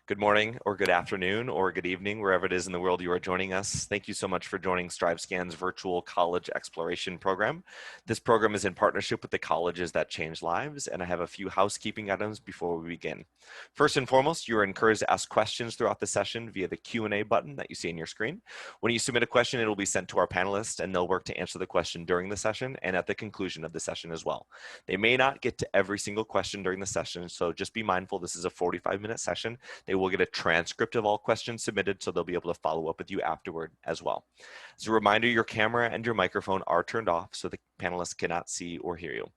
Good morning, or good afternoon, or good evening, wherever it is in the world you are joining us. Thank you so much for joining StriveScan's virtual college exploration program. This program is in partnership with the colleges that change lives, and I have a few housekeeping items before we begin. First and foremost, you are encouraged to ask questions throughout the session via the Q&A button that you see on your screen. When you submit a question, it will be sent to our panelists, and they'll work to answer the question during the session and at the conclusion of the session as well. They may not get to every single question during the session, so just be mindful this is a 45-minute session. They will get a transcript of all questions submitted, so they'll be able to follow up with you afterward as well. As a reminder, your camera and your microphone are turned off so the panelists cannot see or hear you.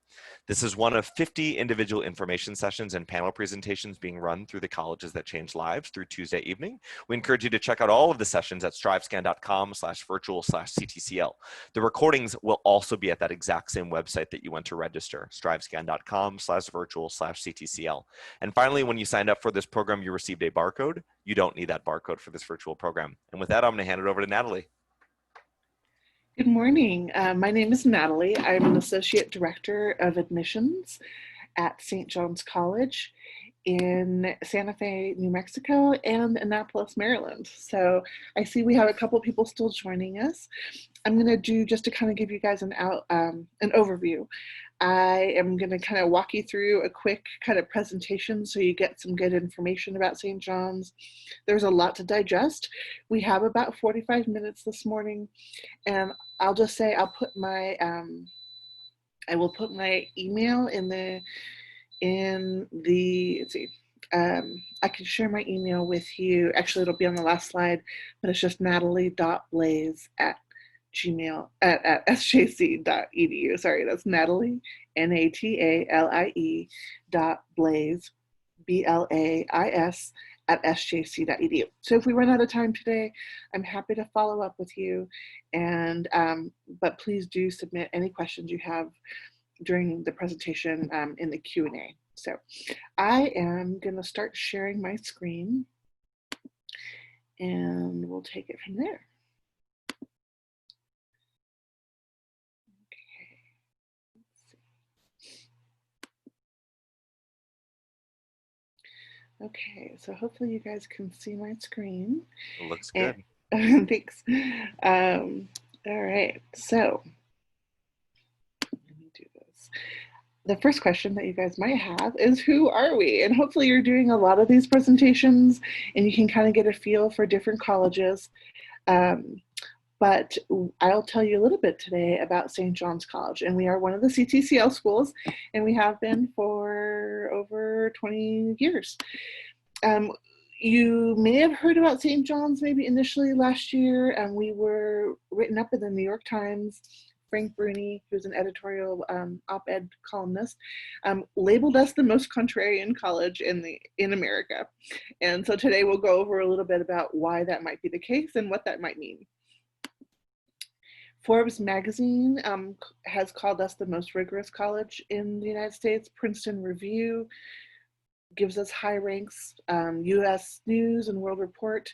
This is one of 50 individual information sessions and panel presentations being run through the colleges that change lives through Tuesday evening. We encourage you to check out all of the sessions at strivescan.com/virtual/CTCL. The recordings will also be at that exact same website that you went to register, strivescan.com/virtual/CTCL. And finally, when you signed up for this program, you received a barcode. You don't need that barcode for this virtual program. And with that, I'm going to hand it over to Natalie. Good morning. My name is Natalie. I'm an Associate Director of Admissions at St. John's College in Santa Fe, New Mexico, and Annapolis, Maryland. So I see we have a couple people still joining us. I'm going to do just to kind of give you guys an overview. I am going to kind of walk you through a quick kind of presentation so you get some good information about St. John's. There's a lot to digest. We have about 45 minutes this morning, and I'll just say I will put my email in the let's see. I can share my email with you. Actually, it'll be on the last slide, but it's just natalie.blaze@sjc.edu. Sorry, that's Natalie, NATALIE .blaze, BLAIS @sjc.edu. So if we run out of time today, I'm happy to follow up with you. And but please do submit any questions you have during the presentation in the Q&A. So I am going to start sharing my screen, and we'll take it from there. Okay, so hopefully you guys can see my screen. It looks good. Thanks. All right, so let me do this. The first question that you guys might have is, who are we? And hopefully you're doing a lot of these presentations and you can kind of get a feel for different colleges. But I'll tell you a little bit today about St. John's College, and we are one of the CTCL schools, and we have been for over 20 years. You may have heard about St. John's maybe initially last year, and we were written up in the New York Times. Frank Bruni, who's an editorial op-ed columnist, labeled us the most contrarian college in America. And so today we'll go over a little bit about why that might be the case and what that might mean. Forbes magazine has called us the most rigorous college in the United States. Princeton Review gives us high ranks, US News and World Report.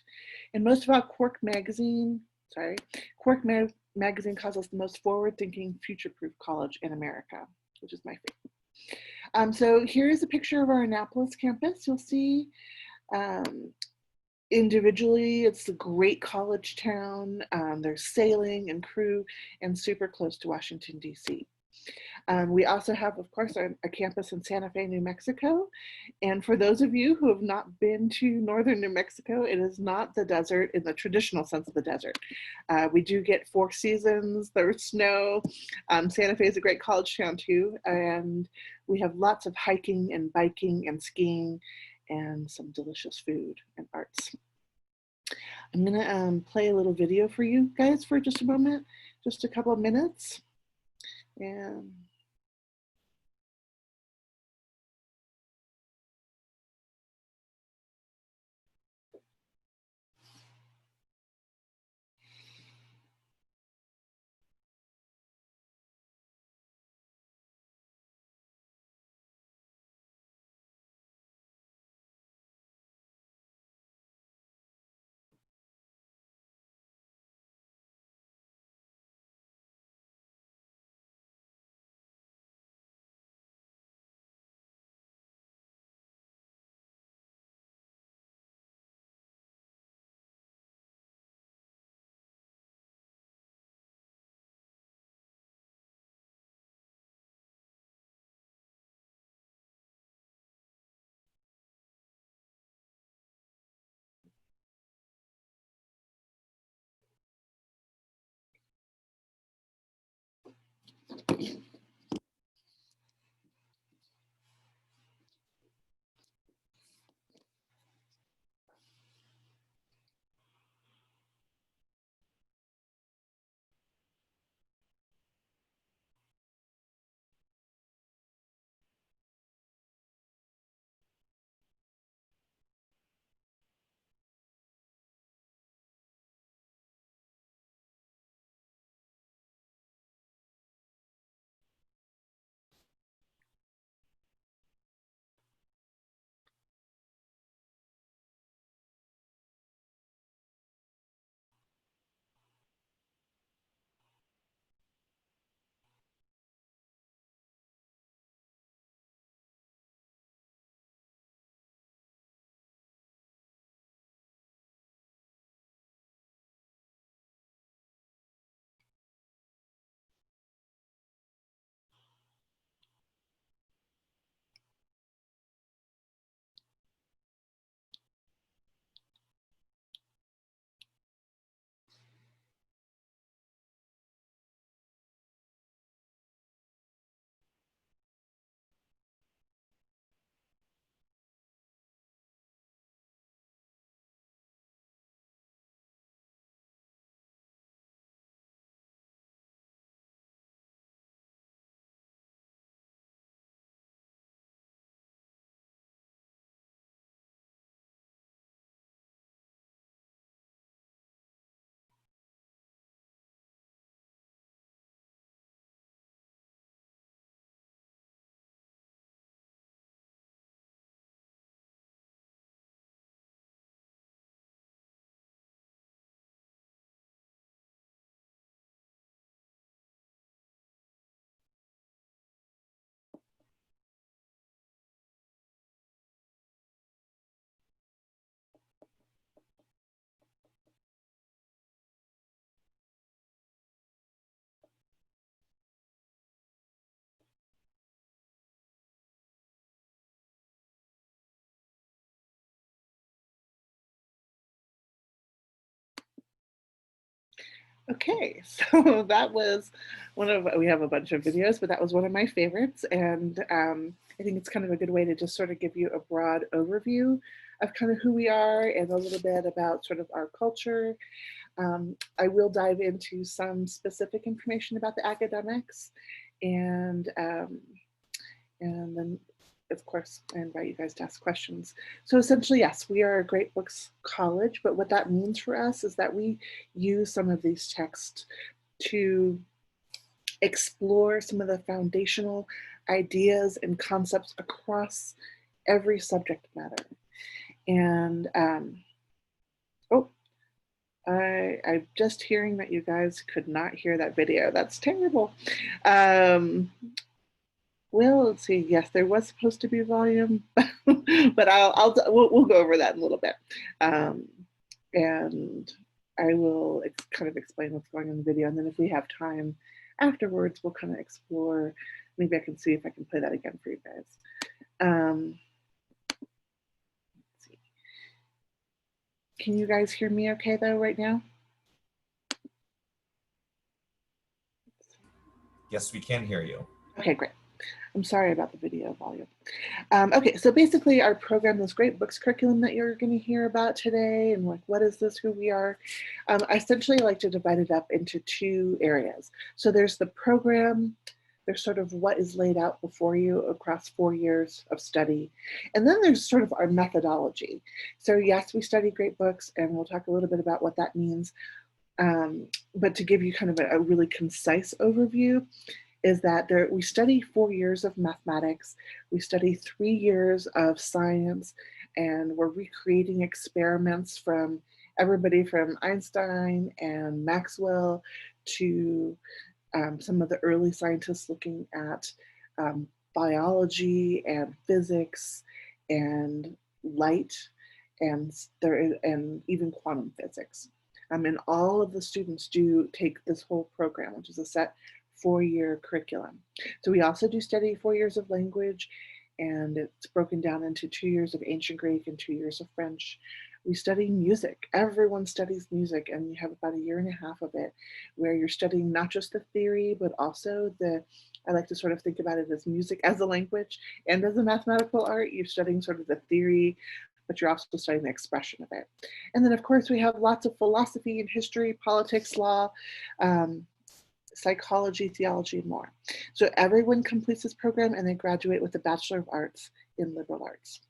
And most of our Quark magazine calls us the most forward-thinking, future-proof college in America, which is my favorite. So here is a picture of our Annapolis campus. You'll see individually, it's a great college town. There's sailing and crew and super close to Washington, D.C. We also have, of course, a campus in Santa Fe, New Mexico. And for those of you who have not been to northern New Mexico, it is not the desert in the traditional sense of the desert. We do get 4 seasons, there's snow. Santa Fe is a great college town too. And we have lots of hiking and biking and skiing and some delicious food and arts. I'm gonna play a little video for you guys for just a moment, just a couple of minutes. And Okay, so that was one of, we have a bunch of videos, but that was one of my favorites. And I think it's kind of a good way to just sort of give you a broad overview of kind of who we are and a little bit about sort of our culture. I will dive into some specific information about the academics, and then of course I invite you guys to ask questions. So essentially, yes, we are a great books college, but what that means for us is that we use some of these texts to explore some of the foundational ideas and concepts across every subject matter. And oh, I'm just hearing that you guys could not hear that video. That's terrible. Well, let's see. Yes, there was supposed to be volume, but we'll go over that in a little bit, and I will kind of explain what's going on in the video, and then if we have time afterwards, we'll kind of explore. Maybe I can see if I can play that again for you guys. Let's see. Can you guys hear me okay though right now? Yes, we can hear you. Okay, great. I'm sorry about the video volume. Okay, so basically our program, this great books curriculum that you're going to hear about today, and like, what is this, who we are? I essentially like to divide it up into two areas. So there's the program, there's sort of what is laid out before you across 4 years of study. And then there's sort of our methodology. So yes, we study great books, and we'll talk a little bit about what that means. But to give you kind of a really concise overview, is that we study 4 years of mathematics, we study 3 years of science, and we're recreating experiments from everybody from Einstein and Maxwell to some of the early scientists looking at biology and physics and light and even quantum physics. And all of the students do take this whole program, which is a set 4-year curriculum. So we also do study 4 years of language, and it's broken down into 2 years of ancient Greek and 2 years of French. We study music. Everyone studies music, and you have about 1.5 years of it where you're studying not just the theory, but also I like to sort of think about it as music as a language and as a mathematical art. You're studying sort of the theory, but you're also studying the expression of it. And then of course we have lots of philosophy and history, politics, law, psychology, theology, and more. So everyone completes this program and they graduate with a Bachelor of Arts in Liberal Arts.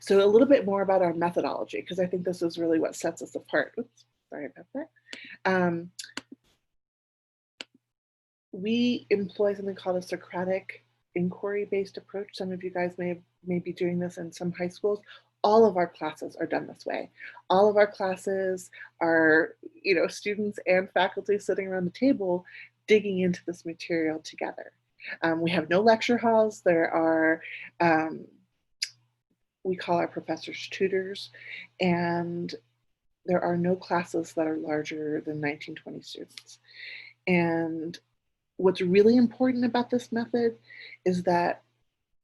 So a little bit more about our methodology, because I think this is really what sets us apart. Oops, sorry about that. We employ something called a Socratic inquiry-based approach. Some of you guys may be doing this in some high schools. All of our classes are done this way. All of our classes are, students and faculty sitting around the table digging into this material together. We have no lecture halls. There are, we call our professors tutors, and there are no classes that are larger than 19, 20 students. And what's really important about this method is that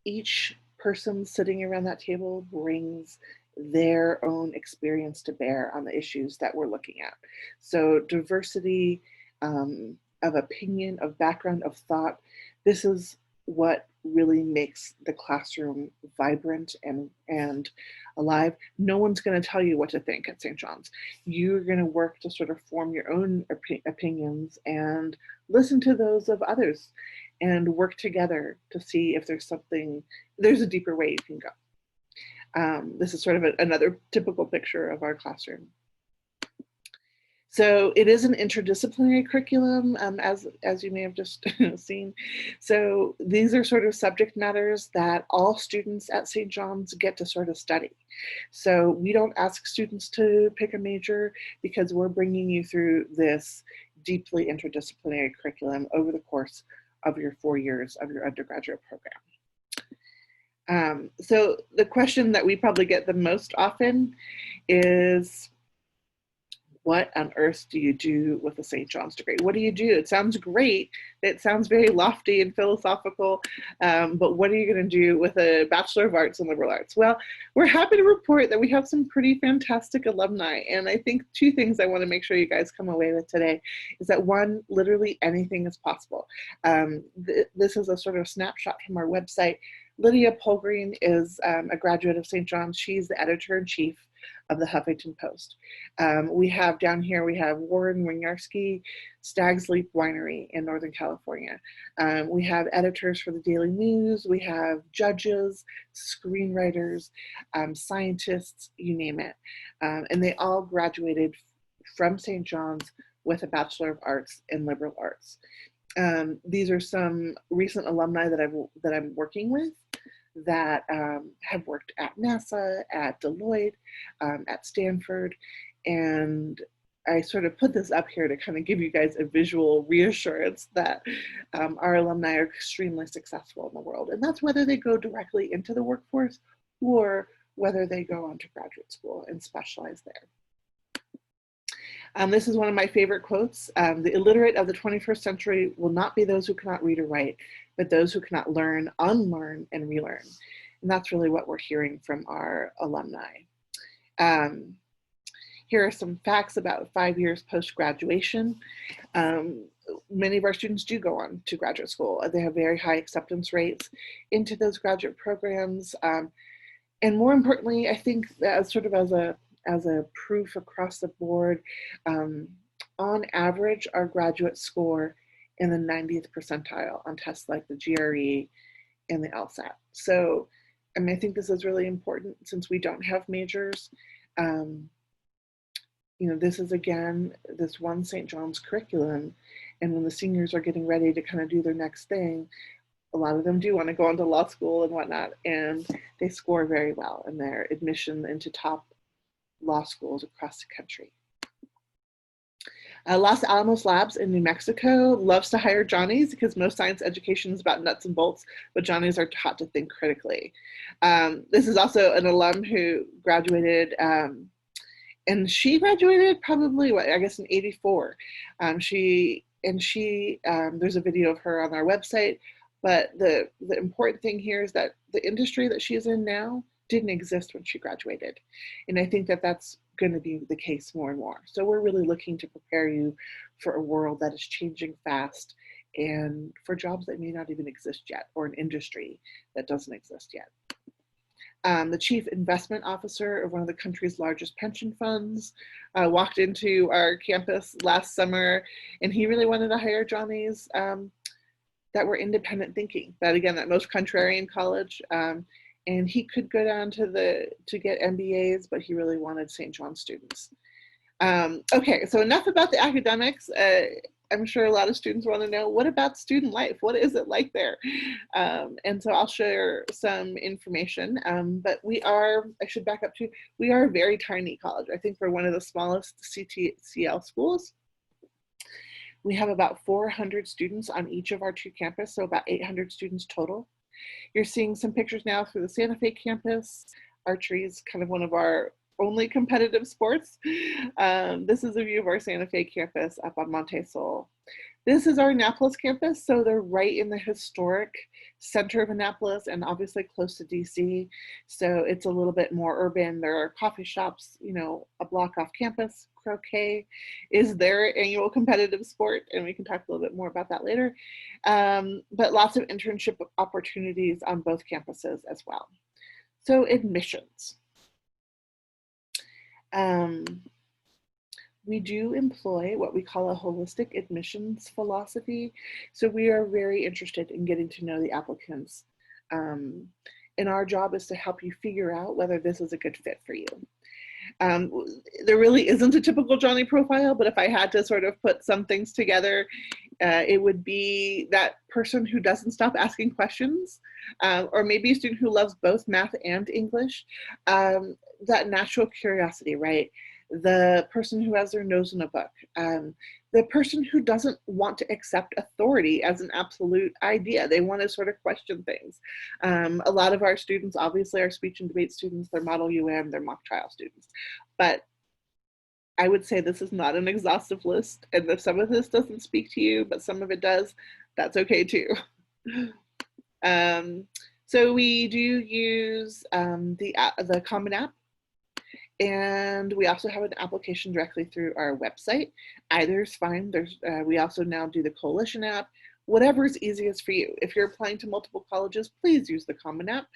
each person sitting around that table brings their own experience to bear on the issues that we're looking at. So diversity of opinion, of background, of thought, this is what really makes the classroom vibrant and alive. No one's going to tell you what to think at St. John's. You're going to work to sort of form your own opinions and listen to those of others and work together to see if there's a deeper way you can go. This is sort of another typical picture of our classroom. So it is an interdisciplinary curriculum, as you may have just seen. So these are sort of subject matters that all students at St. John's get to sort of study. So we don't ask students to pick a major because we're bringing you through this deeply interdisciplinary curriculum over the course of your 4 years of your undergraduate program. So the question that we probably get the most often is, what on earth do you do with a St. John's degree? What do you do? It sounds great. It sounds very lofty and philosophical, but what are you going to do with a Bachelor of Arts in Liberal Arts? Well, we're happy to report that we have some pretty fantastic alumni. And I think two things I want to make sure you guys come away with today is that one, literally anything is possible. This is a sort of snapshot from our website. Lydia Polgreen is a graduate of St. John's. She's the editor-in-chief of the Huffington Post. We have down here, we have Warren Winiarski, Stag's Leap Winery in Northern California. We have editors for the Daily News. We have judges, screenwriters, scientists, you name it. And they all graduated from St. John's with a Bachelor of Arts in Liberal Arts. These are some recent alumni that I'm working with that have worked at NASA, at Deloitte, at Stanford, and I sort of put this up here to kind of give you guys a visual reassurance that our alumni are extremely successful in the world, and that's whether they go directly into the workforce or whether they go on to graduate school and specialize there. This is one of my favorite quotes. The illiterate of the 21st century will not be those who cannot read or write, but those who cannot learn, unlearn, and relearn. And that's really what we're hearing from our alumni. Here are some facts about 5 years post-graduation. Many of our students do go on to graduate school. They have very high acceptance rates into those graduate programs. And more importantly, I think that sort of as a proof across the board, on average, our graduates score in the 90th percentile on tests like the GRE and the LSAT. So, I mean, I think this is really important since we don't have majors. You know, this is, again, this one St. John's curriculum, and when the seniors are getting ready to kind of do their next thing, a lot of them do want to go into law school and whatnot, and they score very well in their admission into top law schools across the country. Los Alamos Labs in New Mexico loves to hire Johnnies because most science education is about nuts and bolts, but Johnnies are taught to think critically. This is also an alum who graduated, and she graduated probably, what, I guess in '84. There's a video of her on our website, but the important thing here is that the industry that she's in now didn't exist when she graduated. And I think that that's going to be the case more and more. So we're really looking to prepare you for a world that is changing fast and for jobs that may not even exist yet, or an industry that doesn't exist yet. The chief investment officer of one of the country's largest pension funds walked into our campus last summer, and he really wanted to hire Johnnies that were independent thinking, that most contrarian college. And he could go down to get MBAs, but he really wanted St. John's students. Okay, so enough about the academics. I'm sure a lot of students want to know, what about student life? What is it like there? And so I'll share some information, but I should back up too, we are a very tiny college. I think we're one of the smallest CTCL schools. We have about 400 students on each of our two campuses, so about 800 students total. You're seeing some pictures now through the Santa Fe campus. Archery is kind of one of our only competitive sports. This is a view of our Santa Fe campus up on Monte Sol. This is our Annapolis campus, so they're right in the historic center of Annapolis and obviously close to DC. So it's a little bit more urban. There are coffee shops, a block off campus. Croquet is their annual competitive sport, and we can talk a little bit more about that later. But lots of internship opportunities on both campuses as well. So admissions. We do employ what we call a holistic admissions philosophy. So we are very interested in getting to know the applicants. And our job is to help you figure out whether this is a good fit for you. There really isn't a typical Johnny profile, but if I had to sort of put some things together, it would be that person who doesn't stop asking questions, or maybe a student who loves both math and English, that natural curiosity, right? The person who has their nose in a book, the person who doesn't want to accept authority as an absolute idea. They want to sort of question things. A lot of our students, obviously, are speech and debate students, they're Model UN, they're mock trial students. But I would say this is not an exhaustive list, and if some of this doesn't speak to you, but some of it does, that's okay too. So we do use the Common App, and we also have an application directly through our website. Either is fine. We also now do the Coalition app, whatever's easiest for you. If you're applying to multiple colleges, please use the Common App.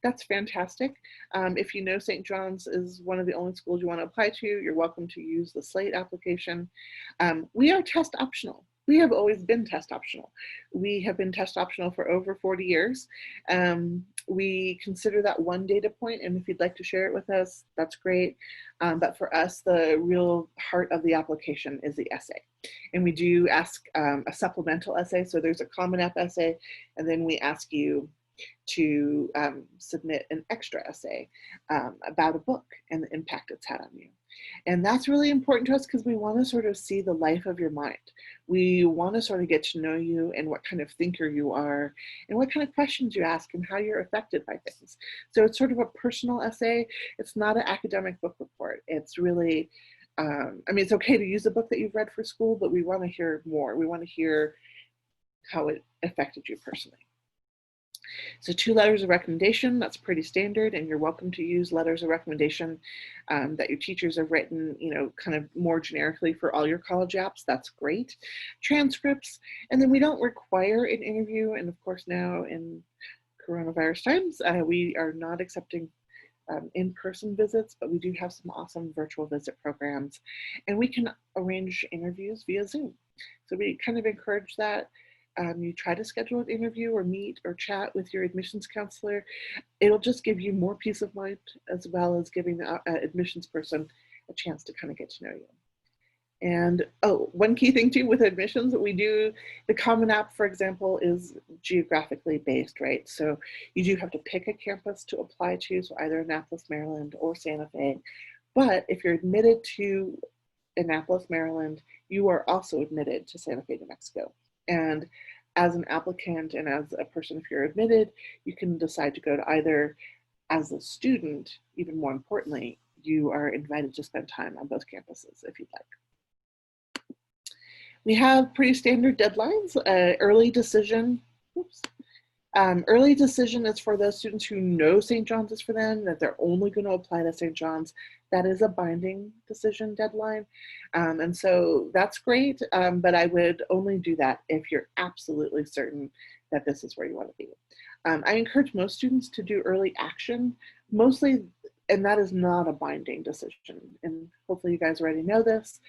That's fantastic. If you know St. John's is one of the only schools you want to apply to, you're welcome to use the Slate application. We are test optional. We have always been test optional. We have been test optional for over 40 years. We consider that one data point, and if you'd like to share it with us, that's great. But for us, the real heart of the application is the essay. And we do ask a supplemental essay. So there's a Common App essay, and then we ask you to submit an extra essay about a book and the impact it's had on you. And that's really important to us because we want to sort of see the life of your mind. We want to sort of get to know you and what kind of thinker you are and what kind of questions you ask and how you're affected by things. So it's sort of a personal essay. It's not an academic book report. It's really, I mean, it's okay to use a book that you've read for school, but we want to hear more. We want to hear how it affected you personally. So 2 letters of recommendation, that's pretty standard, and you're welcome to use letters of recommendation that your teachers have written, you know, kind of more generically for all your college apps. That's great. Transcripts, and then we don't require an interview, and of course now in coronavirus times, we are not accepting in-person visits, but we do have some awesome virtual visit programs, and we can arrange interviews via Zoom. So we kind of encourage that. You try to schedule an interview or meet or chat with your admissions counselor. It'll just give you more peace of mind, as well as giving the admissions person a chance to kind of get to know you. And oh, one key thing too with admissions, we do, the Common App, for example, is geographically based, right? So you do have to pick a campus to apply to, so either Annapolis, Maryland or Santa Fe. But if you're admitted to Annapolis, Maryland, you are also admitted to Santa Fe, New Mexico. And as an applicant and as a person, if you're admitted, you can decide to go to either. As a student, even more importantly, you are invited to spend time on both campuses if you'd like. We have pretty standard deadlines. Early decision. Oops. Early decision is for those students who know St. John's is for them, that they're only going to apply to St. John's. That is a binding decision deadline. And so that's great, but I would only do that if you're absolutely certain that this is where you want to be. I encourage most students to do early action, mostly, and that is not a binding decision. And hopefully you guys already know this.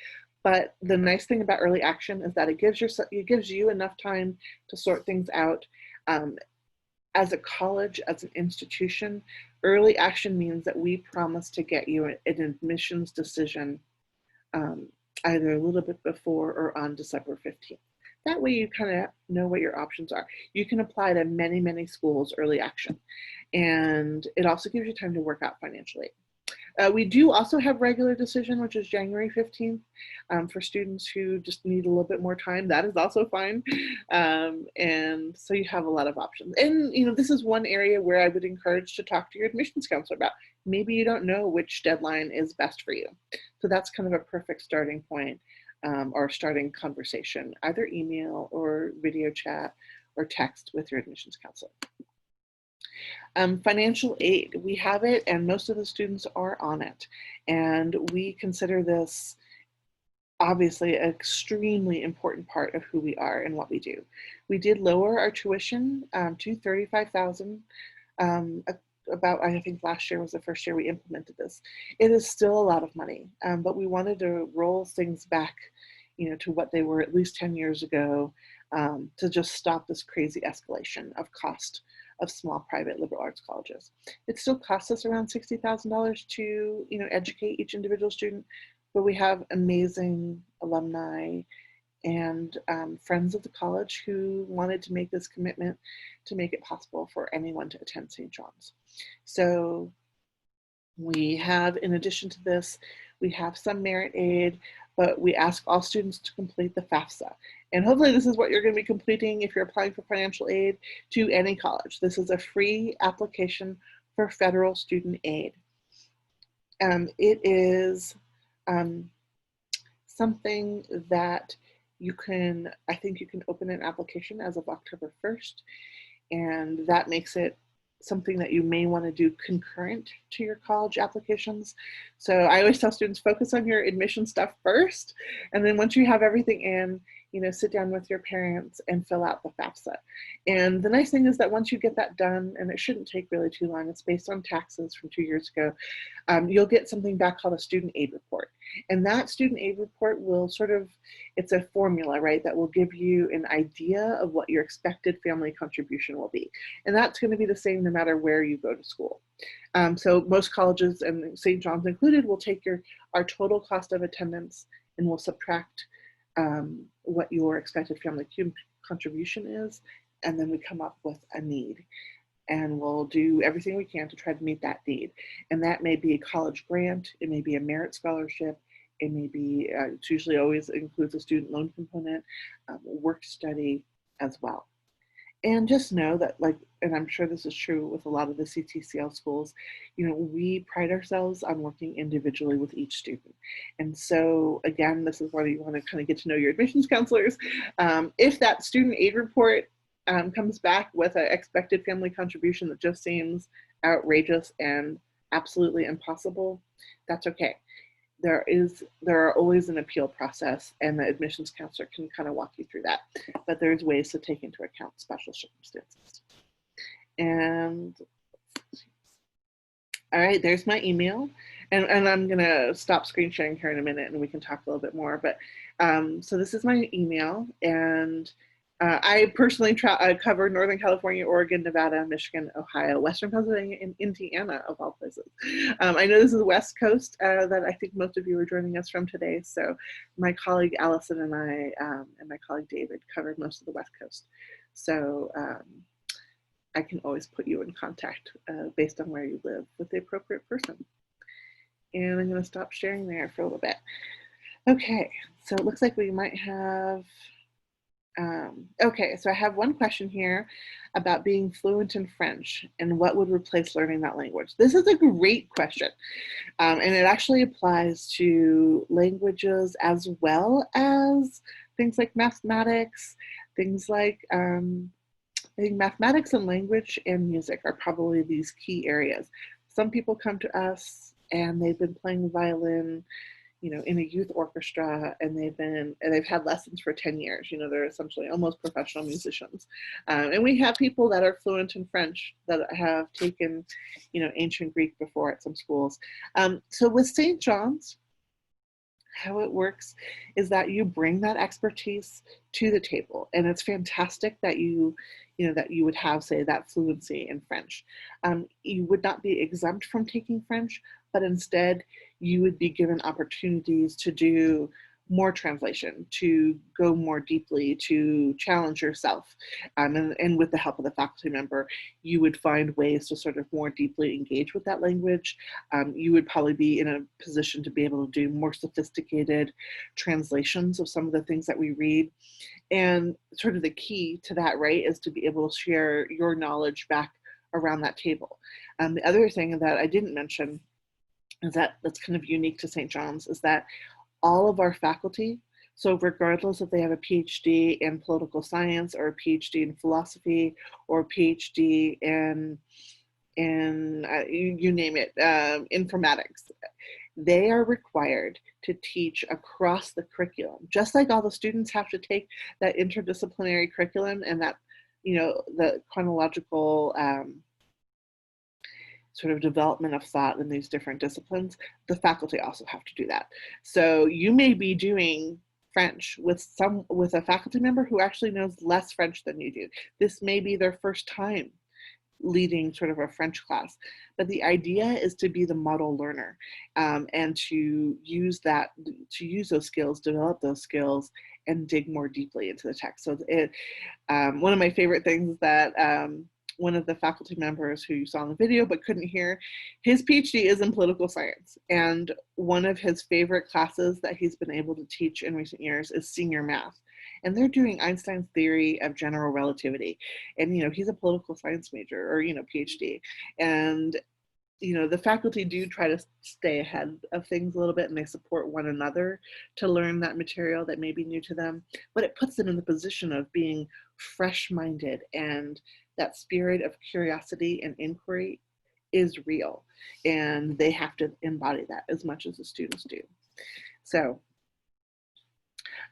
But the nice thing about early action is that it gives you enough time to sort things out. As a college, as an institution, early action means that we promise to get you an admissions decision either a little bit before or on December 15th. That way you kind of know what your options are. You can apply to many, many schools early action. And it also gives you time to work out financially. We do also have regular decision, which is January 15th, for students who just need a little bit more time. That is also fine. And so you have a lot of options. And, you know, this is one area where I would encourage to talk to your admissions counselor about. Maybe you don't know which deadline is best for you. So that's kind of a perfect starting point or starting conversation, either email or video chat or text with your admissions counselor. Financial aid, we have it, and most of the students are on it. And we consider this obviously an extremely important part of who we are and what we do. We did lower our tuition to $35,000. About, I think last year was the first year we implemented this. It is still a lot of money, but we wanted to roll things back, you know, to what they were at least 10 years ago, to just stop this crazy escalation of cost of small private liberal arts colleges. It still costs us around $60,000 to, you know, educate each individual student, but we have amazing alumni and friends of the college who wanted to make this commitment to make it possible for anyone to attend St. John's. So we have, in addition to this, we have some merit aid, but we ask all students to complete the FAFSA. And hopefully this is what you're going to be completing if you're applying for financial aid to any college. This is a free application for federal student aid. It is something that I think you can open an application as of October 1st, and that makes it something that you may want to do concurrent to your college applications. So I always tell students, focus on your admission stuff first, and then once you have everything in, sit down with your parents and fill out the FAFSA. And the nice thing is that once you get that done, and it shouldn't take really too long, it's based on taxes from 2 years ago, you'll get something back called a student aid report. And that student aid report will it's a formula, right, that will give you an idea of what your expected family contribution will be. And that's going to be the same no matter where you go to school. So most colleges, and St. John's included, will take our total cost of attendance and will subtract what your expected family contribution is, and then we come up with a need. And we'll do everything we can to try to meet that need. And that may be a college grant, it may be a merit scholarship, it may be, it's usually always includes a student loan component, work study as well. And just know that, and I'm sure this is true with a lot of the CTCL schools, we pride ourselves on working individually with each student. And so again, this is where you want to kind of get to know your admissions counselors. If that student aid report comes back with an expected family contribution that just seems outrageous and absolutely impossible, that's okay. There are always an appeal process, and the admissions counselor can kind of walk you through that. But there's ways to take into account special circumstances. And all right, there's my email. And I'm going to stop screen sharing here in a minute and we can talk a little bit more. But so this is my email, and I personally cover Northern California, Oregon, Nevada, Michigan, Ohio, Western Pennsylvania, and Indiana, of all places. I know this is the West Coast that I think most of you are joining us from today. So my colleague Allison and I and my colleague David covered most of the West Coast. So I can always put you in contact based on where you live with the appropriate person. And I'm going to stop sharing there for a little bit. Okay, so it looks like we might have okay, so I have one question here about being fluent in French and what would replace learning that language. This is a great question, and it actually applies to languages as well as things like mathematics, things like, I think mathematics and language and music are probably these key areas. Some people come to us and they've been playing violin, in a youth orchestra, and they've had lessons for 10 years. They're essentially almost professional musicians. And we have people that are fluent in French that have taken, ancient Greek before at some schools. So with St. John's, how it works is that you bring that expertise to the table, and it's fantastic that that you would have, say, that fluency in French. You would not be exempt from taking French, but instead you would be given opportunities to do more translation, to go more deeply, to challenge yourself. And with the help of the faculty member, you would find ways to sort of more deeply engage with that language. You would probably be in a position to be able to do more sophisticated translations of some of the things that we read. And sort of the key to that, right, is to be able to share your knowledge back around that table. The other thing that I didn't mention is that's kind of unique to St. John's is that all of our faculty, so regardless if they have a PhD in political science or a PhD in philosophy or a PhD in you name it, informatics, they are required to teach across the curriculum, just like all the students have to take that interdisciplinary curriculum and that, the chronological sort of development of thought in these different disciplines. The faculty also have to do that. So you may be doing French with a faculty member who actually knows less French than you do. This may be their first time leading sort of a French class, but the idea is to be the model learner, and to use those skills, develop those skills, and dig more deeply into the text. So one of my favorite things that one of the faculty members who you saw in the video but couldn't hear, his PhD is in political science, and one of his favorite classes that he's been able to teach in recent years is senior math. And they're doing Einstein's theory of general relativity. And, he's a political science major or, PhD. And the faculty do try to stay ahead of things a little bit, and they support one another to learn that material that may be new to them, but it puts them in the position of being fresh-minded, and that spirit of curiosity and inquiry is real, and they have to embody that as much as the students do. So,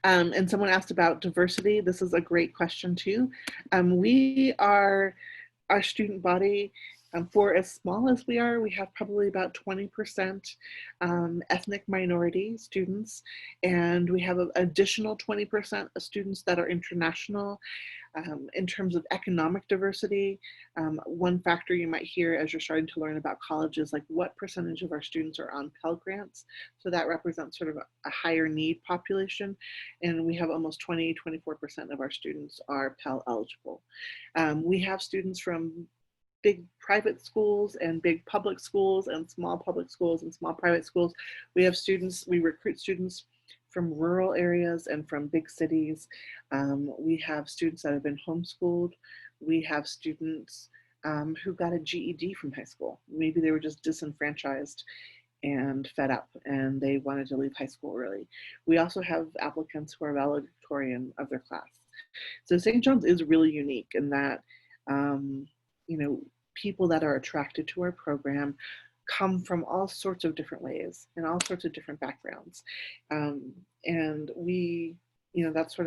and someone asked about diversity. This is a great question too. Our student body, for as small as we are, we have probably about 20% ethnic minority students, and we have an additional 20% of students that are international. In terms of economic diversity, one factor you might hear as you're starting to learn about college is like what percentage of our students are on Pell Grants. So that represents sort of a higher need population. And we have almost 24% of our students are Pell eligible. We have students from big private schools and big public schools and small public schools and small private schools. We recruit students from rural areas and from big cities. We have students that have been homeschooled. We have students who got a GED from high school. Maybe they were just disenfranchised and fed up and they wanted to leave high school early. We also have applicants who are valedictorian of their class. So St. John's is really unique in that, people that are attracted to our program come from all sorts of different ways and all sorts of different backgrounds. And that's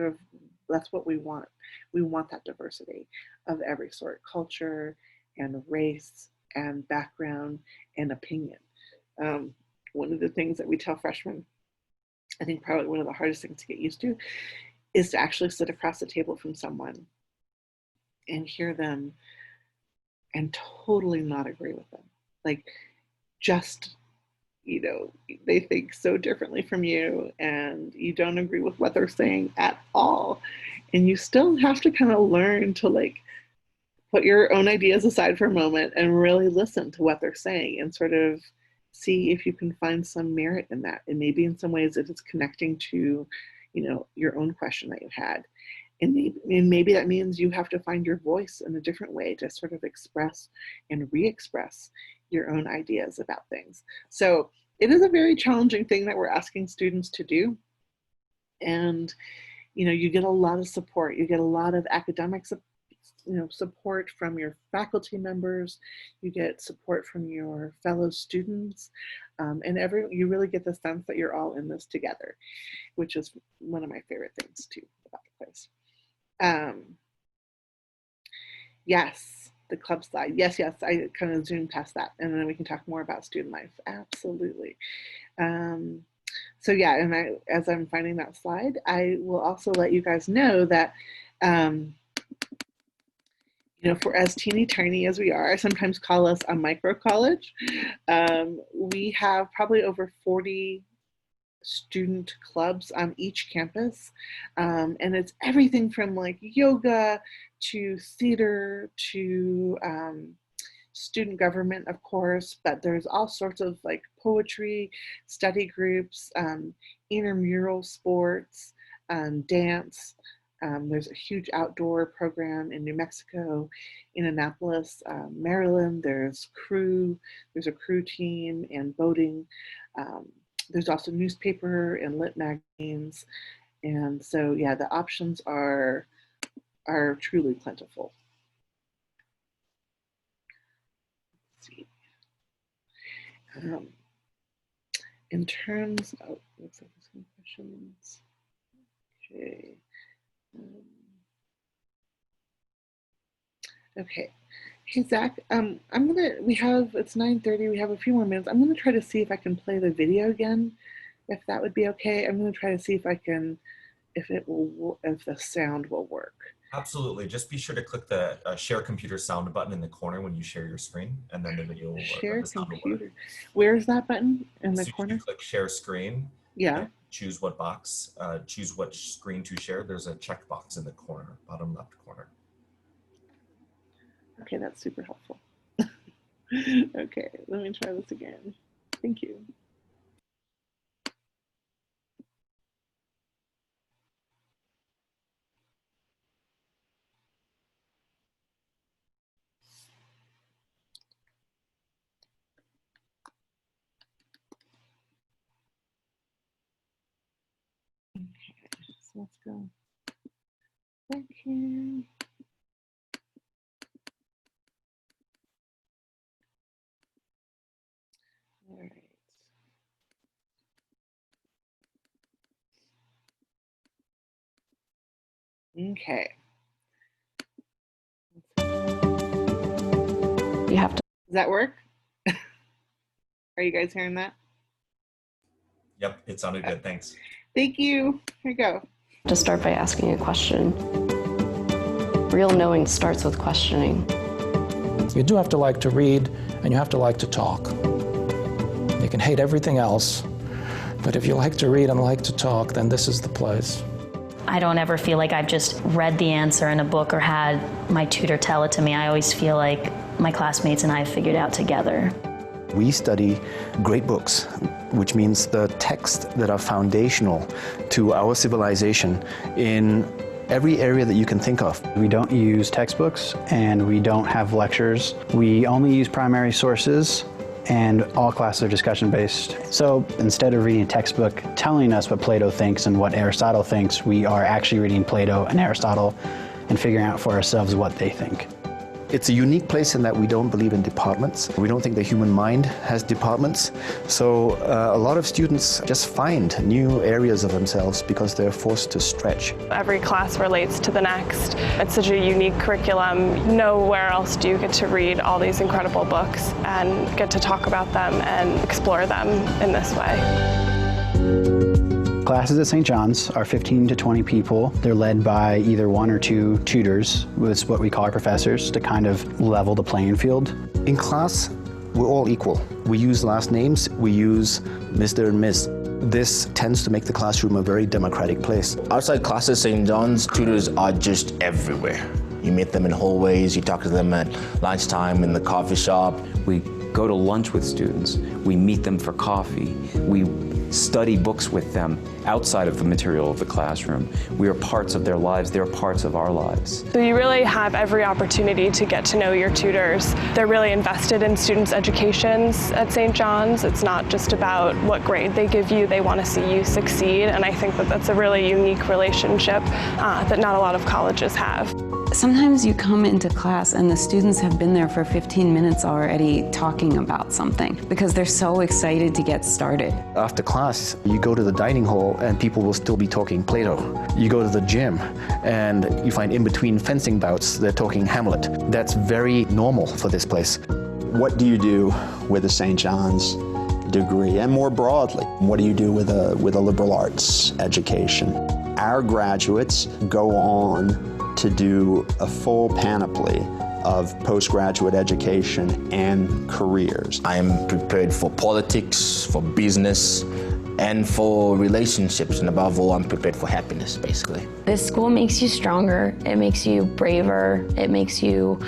what we want. We want that diversity of every sort, culture and race and background and opinion. One of the things that we tell freshmen, I think probably one of the hardest things to get used to, is to actually sit across the table from someone and hear them and totally not agree with them. Like, just, they think so differently from you and you don't agree with what they're saying at all. And you still have to kind of learn to like put your own ideas aside for a moment and really listen to what they're saying and sort of see if you can find some merit in that. And maybe in some ways it is connecting to, your own question that you had. And maybe that means you have to find your voice in a different way to sort of express and re-express your own ideas about things. So it is a very challenging thing that we're asking students to do. And, you get a lot of support. You get a lot of academic support from your faculty members. You get support from your fellow students. And you really get the sense that you're all in this together, which is one of my favorite things too about the place. Yes, the club slide. Yes, I kind of zoomed past that, and then we can talk more about student life. Absolutely. So yeah, and as I'm finding that slide, I will also let you guys know that, for as teeny tiny as we are, I sometimes call us a micro college. We have probably over 40 student clubs on each campus, and it's everything from like yoga to theater to student government, of course, but there's all sorts of like poetry, study groups, intramural sports, dance. There's a huge outdoor program in New Mexico, in Annapolis, Maryland. There's a crew team and boating. There's also newspaper and lit magazines. And so, yeah, the options are truly plentiful. Let's see. In terms of, looks like there's some questions. Okay. Okay. Hey, Zach, it's 9:30, we have a few more minutes. I'm gonna try to see if I can play the video again, if that would be okay. I'm gonna try to see if if the sound will work. Absolutely. Just be sure to click the share computer sound button in the corner when you share your screen, and then the video will work. Share the sound will computer. work. Where's that button in the So corner? you click share screen. Yeah. And choose what box, choose what screen to share. There's a checkbox in the corner, bottom left corner. Okay, that's super helpful. Okay, let me try this again. Thank you. let's go back here. All right. Okay. You have to. Does that work? Are you guys hearing that? Yep, it sounded good. Thanks. Thank you. Here you go. To start by asking a question. Real knowing starts with questioning. You do have to like to read, and you have to like to talk. You can hate everything else, but if you like to read and like to talk, then this is the place. I don't ever feel like I've just read the answer in a book or had my tutor tell it to me. I always feel like my classmates and I have figured it out together. We study great books, which means the texts that are foundational to our civilization in every area that you can think of. We don't use textbooks and we don't have lectures. We only use primary sources, and all classes are discussion based. So instead of reading a textbook telling us what Plato thinks and what Aristotle thinks, we are actually reading Plato and Aristotle and figuring out for ourselves what they think. It's a unique place in that we don't believe in departments. We don't think the human mind has departments. So a lot of students just find new areas of themselves because they're forced to stretch. Every class relates to the next. It's such a unique curriculum. Nowhere else do you get to read all these incredible books and get to talk about them and explore them in this way. Classes at St. John's are 15 to 20 people. They're led by either one or two tutors, with what we call our professors, to kind of level the playing field. In class, we're all equal. We use last names, we use Mr. and Miss. This tends to make the classroom a very democratic place. Outside classes, St. John's tutors are just everywhere. You meet them in hallways, you talk to them at lunchtime in the coffee shop. We go to lunch with students, we meet them for coffee, we study books with them outside of the material of the classroom. We are parts of their lives, they're parts of our lives. So you really have every opportunity to get to know your tutors. They're really invested in students' educations at St. John's. It's not just about what grade they give you, they want to see you succeed, and I think that that's a really unique relationship that not a lot of colleges have. Sometimes you come into class and the students have been there for 15 minutes already talking about something because they're so excited to get started. After class, you go to the dining hall and people will still be talking Plato. You go to the gym and you find in between fencing bouts, they're talking Hamlet. That's very normal for this place. What do you do with a St. John's degree? And more broadly, what do you do with a liberal arts education? Our graduates go on to do a full panoply of postgraduate education and careers. I am prepared for politics, for business, and for relationships, and above all, I'm prepared for happiness, basically. This school makes you stronger, it makes you braver, it makes you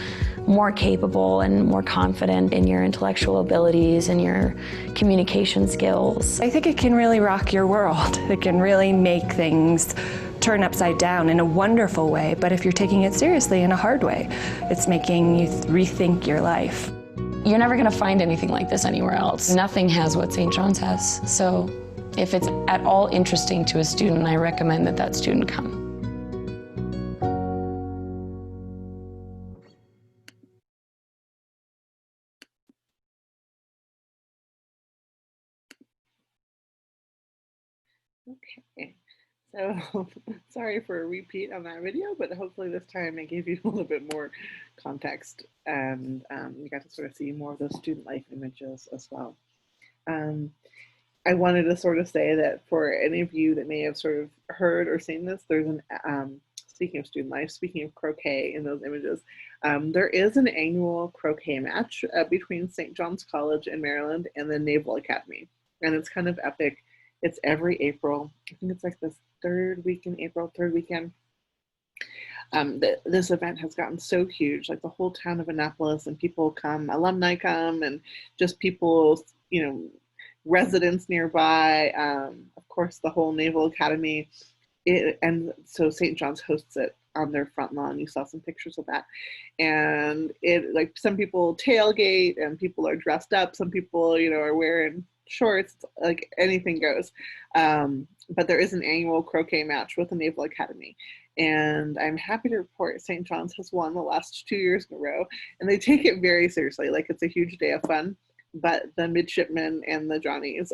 more capable and more confident in your intellectual abilities and your communication skills. I think it can really rock your world. It can really make things turn upside down in a wonderful way, but if you're taking it seriously in a hard way, it's making you rethink your life. You're never going to find anything like this anywhere else. Nothing has what St. John's has. So if it's at all interesting to a student, I recommend that that student come. Okay. So sorry for a repeat on that video, but hopefully this time I gave you a little bit more context and you got to sort of see more of those student life images as well. I wanted to sort of say that for any of you that may have sort of heard or seen this, there's an, speaking of student life, speaking of croquet in those images, there is an annual croquet match between St. John's College in Maryland and the Naval Academy. And it's kind of epic. It's every April. I think it's like the third week in April, third weekend. This event has gotten so huge, like the whole town of Annapolis, and people come, alumni come, and just people, you know, residents nearby, of course, the whole Naval Academy. And so St. John's hosts it on their front lawn. You saw some pictures of that. And it, like, some people tailgate and people are dressed up. Some people, you know, are wearing sure, it's like anything goes. But there is an annual croquet match with the Naval Academy. And I'm happy to report St. John's has won the last 2 years in a row. And they take it very seriously. Like, it's a huge day of fun. But the midshipmen and the Johnnies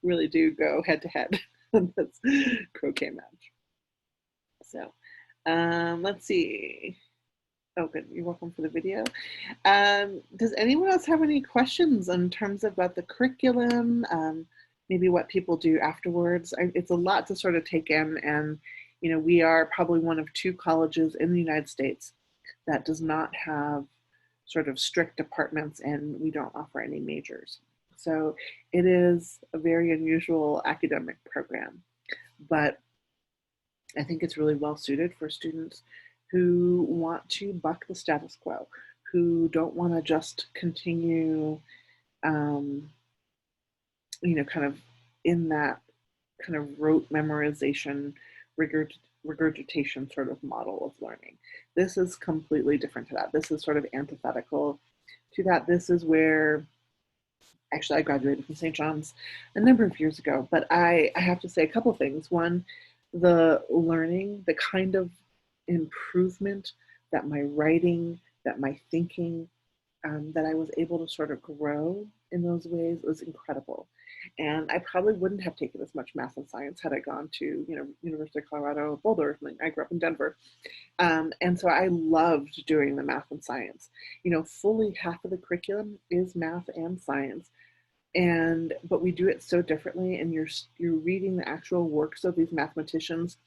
really do go head to head in this croquet match. So let's see. Oh, good. You're welcome for the video. Does anyone else have any questions in terms of about the curriculum? Maybe what people do afterwards? It's a lot to sort of take in, and you know, we are probably one of 2 colleges in the United States that does not have sort of strict departments, and we don't offer any majors. So it is a very unusual academic program, but I think it's really well suited for students who want to buck the status quo, who don't want to just continue, you know, kind of in that kind of rote memorization, regurgitation sort of model of learning. This is completely different to that. This is sort of antithetical to that. This is where, actually, I graduated from St. John's a number of years ago, but I have to say a couple things. One, the learning, the kind of improvement that my writing, that my thinking, that I was able to sort of grow in those ways was incredible. And I probably wouldn't have taken as much math and science had I gone to, you know, University of Colorado Boulder. I grew up in Denver. And so I loved doing the math and science. You know, fully half of the curriculum is math and science. But we do it so differently, and you're reading the actual works of these mathematicians.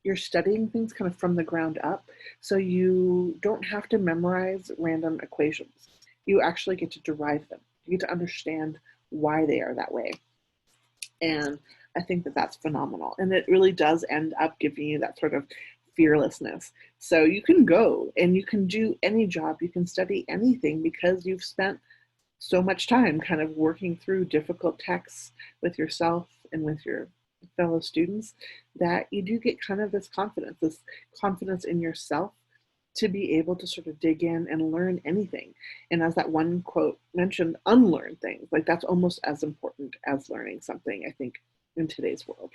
You're studying things kind of from the ground up, so you don't have to memorize random equations. You actually get to derive them. You get to understand why they are that way. And I think that that's phenomenal. And it really does end up giving you that sort of fearlessness. So you can go and you can do any job, you can study anything, because you've spent so much time kind of working through difficult texts with yourself and with your fellow students, that you do get kind of this confidence in yourself to be able to sort of dig in and learn anything. And as that one quote mentioned, unlearn things. Like, that's almost as important as learning something, I think, in today's world.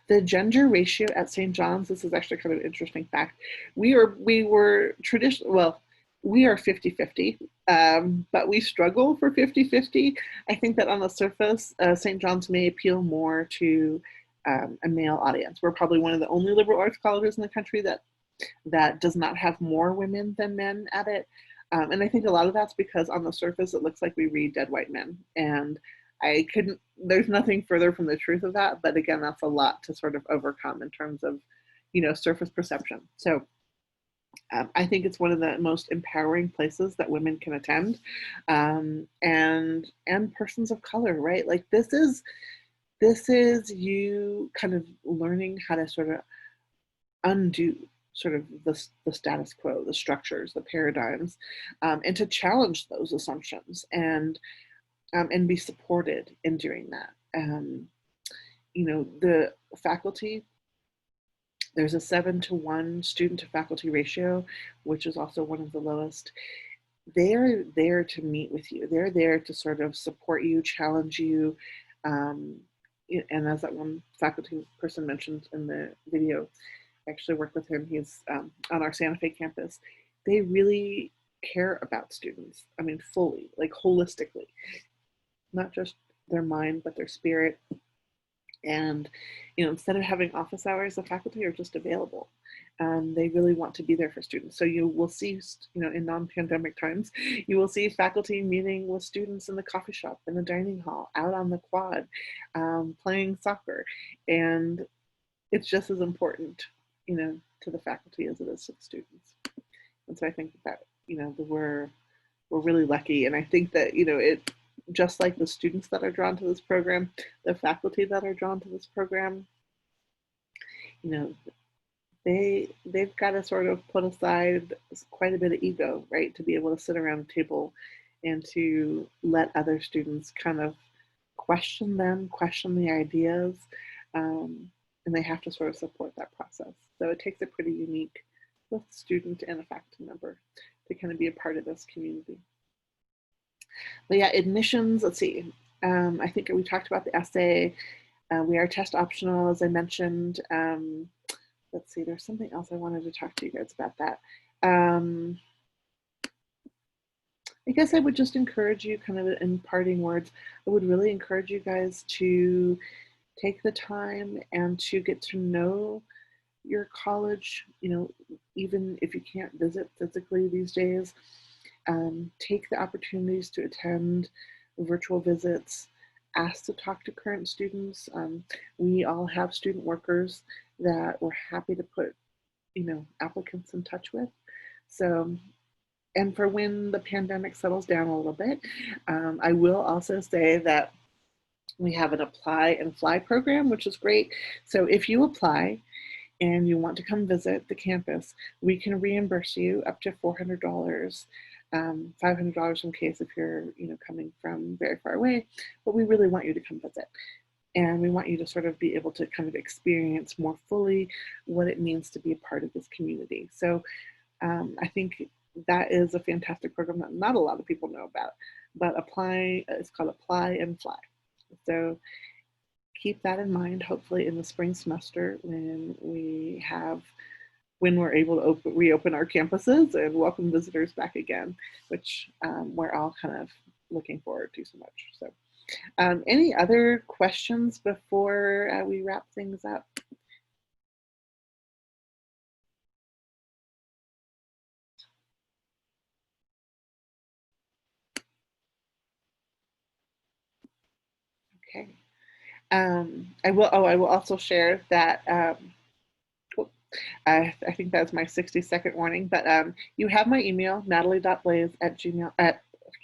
The gender ratio at St. John's, this is actually kind of an interesting fact. We were traditional, well, we are 50-50, but we struggle for 50-50. I think that on the surface, St. John's may appeal more to a male audience. We're probably one of the only liberal arts colleges in the country that does not have more women than men at it. And I think a lot of that's because on the surface, it looks like we read dead white men. And there's nothing further from the truth of that. But again, that's a lot to sort of overcome in terms of, you know, surface perception. So I think it's one of the most empowering places that women can attend, and persons of color, right? Like, this is you kind of learning how to sort of undo sort of the status quo, the structures, the paradigms, and to challenge those assumptions and be supported in doing that. You know, the faculty, there's a 7-to-1 student to faculty ratio, which is also one of the lowest. They're there to meet with you. They're there to sort of support you, challenge you. And as that one faculty person mentioned in the video, I actually work with him. He's on our Santa Fe campus. They really care about students. I mean, fully, like holistically, not just their mind, but their spirit. And, you know, instead of having office hours, the faculty are just available. They really want to be there for students. So you will see, you know, in non-pandemic times, you will see faculty meeting with students in the coffee shop, in the dining hall, out on the quad, playing soccer. And it's just as important, you know, to the faculty as it is to the students. And so I think that, you know, we're really lucky. And I think that, you know, just like the students that are drawn to this program, the faculty that are drawn to this program, you know, they've got to sort of put aside quite a bit of ego, right, to be able to sit around a table and to let other students kind of question the ideas, and they have to sort of support that process. So it takes a pretty unique both student and a faculty member to kind of be a part of this community. But yeah, admissions, let's see. I think we talked about the essay. We are test optional, as I mentioned. Let's see, there's something else I wanted to talk to you guys about that. I guess I would just encourage you, kind of in parting words, I would really encourage you guys to take the time and to get to know your college, you know, even if you can't visit physically these days. Take the opportunities to attend virtual visits, ask to talk to current students. We all have student workers that we're happy to put, you know, applicants in touch with. So, and for when the pandemic settles down a little bit, I will also say that we have an apply and fly program, which is great. So if you apply and you want to come visit the campus, we can reimburse you up to $400, $500 in case if you're, you know, coming from very far away, but we really want you to come visit. And we want you to sort of be able to kind of experience more fully what it means to be a part of this community. So I think that is a fantastic program that not a lot of people know about, but it's called Apply and Fly. So keep that in mind, hopefully in the spring semester when we're able to reopen our campuses and welcome visitors back again, which we're all kind of looking forward to so much. So any other questions before we wrap things up? Okay. I will also share that I think that's my 60-second warning, but you have my email, natalie.blaze@gmail, I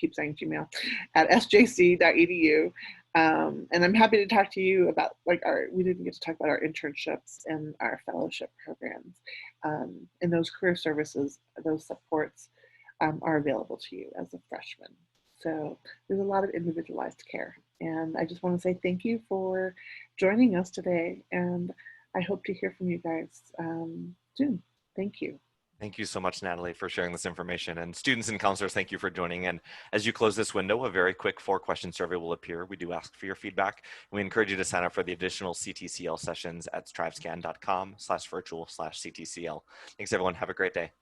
keep saying Gmail, at sjc.edu. And I'm happy to talk to you about, like, we didn't get to talk about our internships and our fellowship programs. And those career services, those supports are available to you as a freshman. So there's a lot of individualized care. And I just want to say thank you for joining us today. And I hope to hear from you guys soon. Thank you. Thank you so much, Natalie, for sharing this information. And students and counselors, thank you for joining. And as you close this window, a very quick 4-question survey will appear. We do ask for your feedback. We encourage you to sign up for the additional CTCL sessions at strivescan.com/virtual/CTCL. Thanks, everyone. Have a great day.